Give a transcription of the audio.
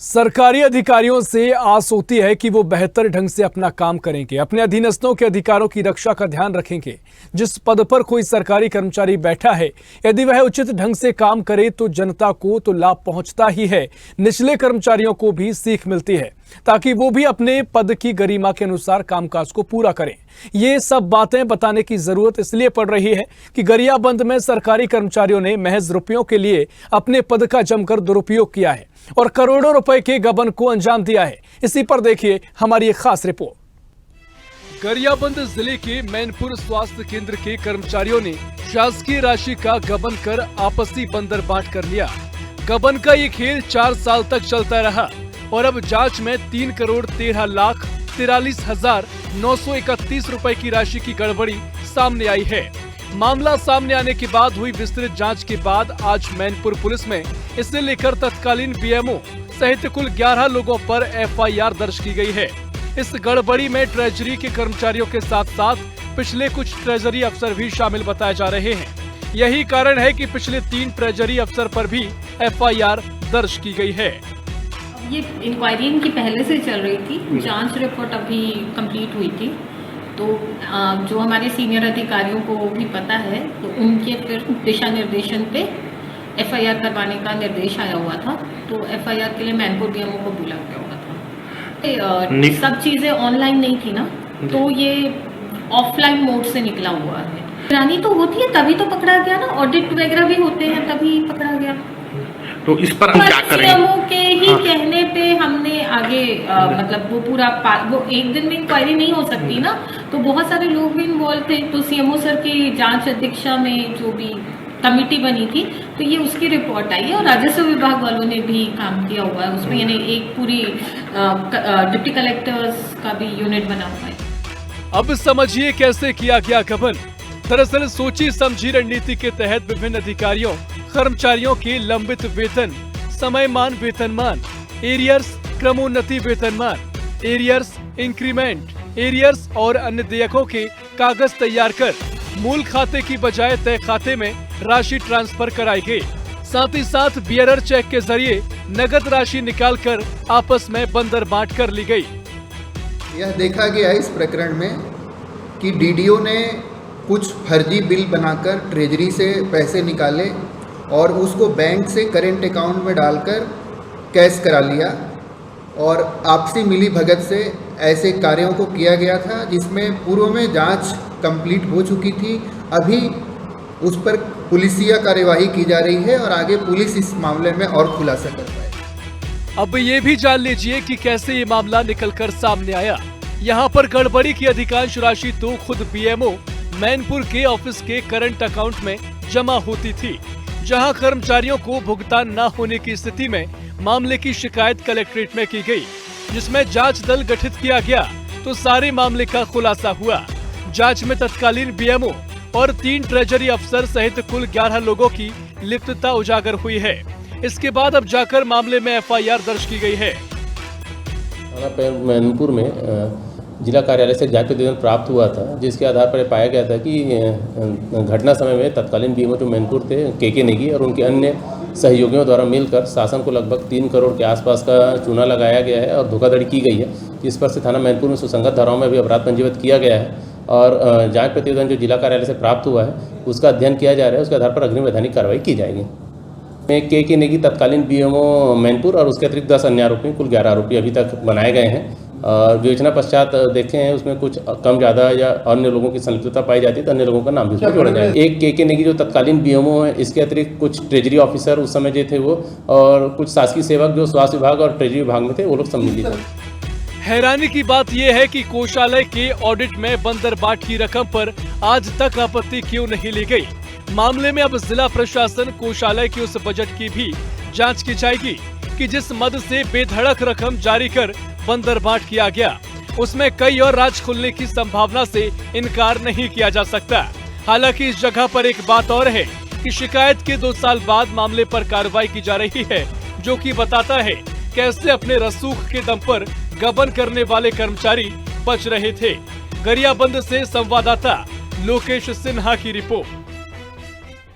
सरकारी अधिकारियों से आस होती है कि वो बेहतर ढंग से अपना काम करेंगे, अपने अधीनस्थों के अधिकारों की रक्षा का ध्यान रखेंगे। जिस पद पर कोई सरकारी कर्मचारी बैठा है, यदि वह उचित ढंग से काम करे तो जनता को तो लाभ पहुंचता ही है, निचले कर्मचारियों को भी सीख मिलती है ताकि वो भी अपने पद की गरिमा के अनुसार कामकाज को पूरा करें। ये सब बातें बताने की जरूरत इसलिए पड़ रही है कि गरियाबंद में सरकारी कर्मचारियों ने महज रुपयों के लिए अपने पद का जमकर दुरुपयोग किया है और करोड़ों रुपए के गबन को अंजाम दिया है। इसी पर देखिए हमारी एक खास रिपोर्ट। गरियाबंद जिले के मैनपुर स्वास्थ्य केंद्र के कर्मचारियों ने शासकीय राशि का गबन कर आपसी बंदर बांट कर लिया। गबन का ये खेल 4 साल तक चलता रहा और अब जांच में 3,13,43,931 रुपए की राशि की गड़बड़ी सामने आई है। मामला सामने आने के बाद हुई विस्तृत जांच के बाद आज मैनपुर पुलिस में इसे लेकर तत्कालीन बीएमओ सहित कुल 11 लोगों पर एफआईआर दर्ज की गई है। इस गड़बड़ी में ट्रेजरी के कर्मचारियों के साथ साथ पिछले कुछ ट्रेजरी अफसर भी शामिल बताए जा रहे हैं। यही कारण है कि पिछले 3 ट्रेजरी अफसर पर भी एफआईआर दर्ज की गई है। ये इंक्वायरी इनकी पहले से चल रही थी, जांच रिपोर्ट अभी कंप्लीट हुई थी, तो जो हमारे सीनियर अधिकारियों को भी पता है तो उनके फिर दिशा निर्देशन पे एफआईआर करवाने का निर्देश आया हुआ था। तो एफआईआर के लिए मैनपुर बीएमओ को बुला गया हुआ था। सब चीज़ें ऑनलाइन नहीं थी ना, तो ये ऑफलाइन मोड से निकला हुआ है। निगरानी तो होती है तभी तो पकड़ा गया ना, ऑडिट वगैरह भी होते हैं तभी पकड़ा गया। तो इस पर हम क्या करें? सीएमओ के ही कहने पे हमने आगे मतलब वो पूरा वो एक दिन में इंक्वायरी नहीं हो सकती ना, तो बहुत सारे लोग भी इन्वॉल्व थे। तो सीएमओ सर की जांच अध्यक्षता में जो भी कमेटी बनी थी, तो ये उसकी रिपोर्ट आई है और राजस्व विभाग वालों ने भी काम किया हुआ है उसमें, यानी एक पूरी डिप्टी कलेक्टर्स का भी यूनिट बना हुआ है। अब समझिए कैसे किया गया गबन। दरअसल सोची समझी रणनीति के तहत विभिन्न अधिकारियों कर्मचारियों के लंबित वेतन, समयमान वेतनमान, एरियर्स, क्रमोन्नति वेतनमान, एरियर्स, इंक्रीमेंट, एरियर्स और अन्य देयकों के कागज तैयार कर मूल खाते की बजाय तय खाते में राशि ट्रांसफर कराई गई। साथ ही साथ बियरर चेक के जरिए नगद राशि निकालकर आपस में बंदर बांट कर ली गई। यह देखा गया इस प्रकरण में कि डीडीओ ने कुछ फर्जी बिल बनाकर ट्रेजरी से पैसे निकाले और उसको बैंक से करेंट अकाउंट में डालकर कैश करा लिया और आपसी मिली भगत से ऐसे कार्यों को किया गया था जिसमें पूर्व में जांच कंप्लीट हो चुकी थी। अभी उस पर पुलिसिया कार्यवाही की जा रही है और आगे पुलिस इस मामले में और खुलासा कर पाएगी। अब ये भी जान लीजिए कि कैसे ये मामला निकलकर सामने आया। यहाँ पर गड़बड़ी की अधिकांश राशि तो खुद बीएमओ मैनपुर के ऑफिस के करंट अकाउंट में जमा होती थी, जहां कर्मचारियों को भुगतान न होने की स्थिति में मामले की शिकायत कलेक्ट्रेट में की गई, जिसमें जांच दल गठित किया गया तो सारे मामले का खुलासा हुआ। जांच में तत्कालीन बीएमओ और 3 ट्रेजरी अफसर सहित कुल 11 लोगों की लिप्तता उजागर हुई है। इसके बाद अब जाकर मामले में एफआईआर दर्ज की गई है। मैनपुर में जिला कार्यालय से जांच प्रतिवेदन प्राप्त हुआ था, जिसके आधार पर पाया गया था कि घटना समय में तत्कालीन बीएमओ जो मैनपुर थे के नेगी और उनके अन्य सहयोगियों द्वारा मिलकर शासन को लगभग 3 करोड़ के आसपास का चूना लगाया गया है और धोखाधड़ी की गई है, जिस पर से थाना मैनपुर में सुसंगत धाराओं में भी अपराध पंजीबद्ध किया गया है और जांच प्रतिवेदन जो जिला कार्यालय से प्राप्त हुआ है उसका अध्ययन किया जा रहा है। उसके आधार पर अग्रिम वैधानिक कार्रवाई की जाएगी। के नेगी तत्कालीन बीएमओ मैनपुर और उसके अतिरिक्त 10 अन्य आरोपी, कुल 11 आरोपी अभी तक बनाए गए हैं और विवेचना पश्चात देखे हैं उसमें कुछ कम ज़्यादा या अन्य लोगों की संलिप्तता पाई जाती है तो अन्य लोगों का नाम भी उसमें जोड़ा जाएगा। एक के नेगी जो तत्कालीन बीएमओ है, इसके अतिरिक्त कुछ ट्रेजरी ऑफिसर उस समय जो थे वो और कुछ शासकीय सेवक जो स्वास्थ्य विभाग और ट्रेजरी विभाग में थे वो लोग सम्मिलित हैं। हैरानी की बात यह है कि कोषालय के ऑडिट में बंदरबाट की रकम पर आज तक आपत्ति क्यों नहीं ली गई। मामले में अब जिला प्रशासन कोषालय की उस बजट की भी जांच की जाएगी कि जिस मद से बेधड़क रकम जारी कर बंदरबाट किया गया, उसमें कई और राज खुलने की संभावना से इनकार नहीं किया जा सकता। हालांकि इस जगह पर एक बात और है कि शिकायत के 2 साल बाद मामले पर कार्रवाई की जा रही है, जो कि बताता है कैसे अपने रसूख के दम पर गबन करने वाले कर्मचारी बच रहे थे। गरियाबंद से संवाददाता लोकेश सिन्हा की रिपोर्ट।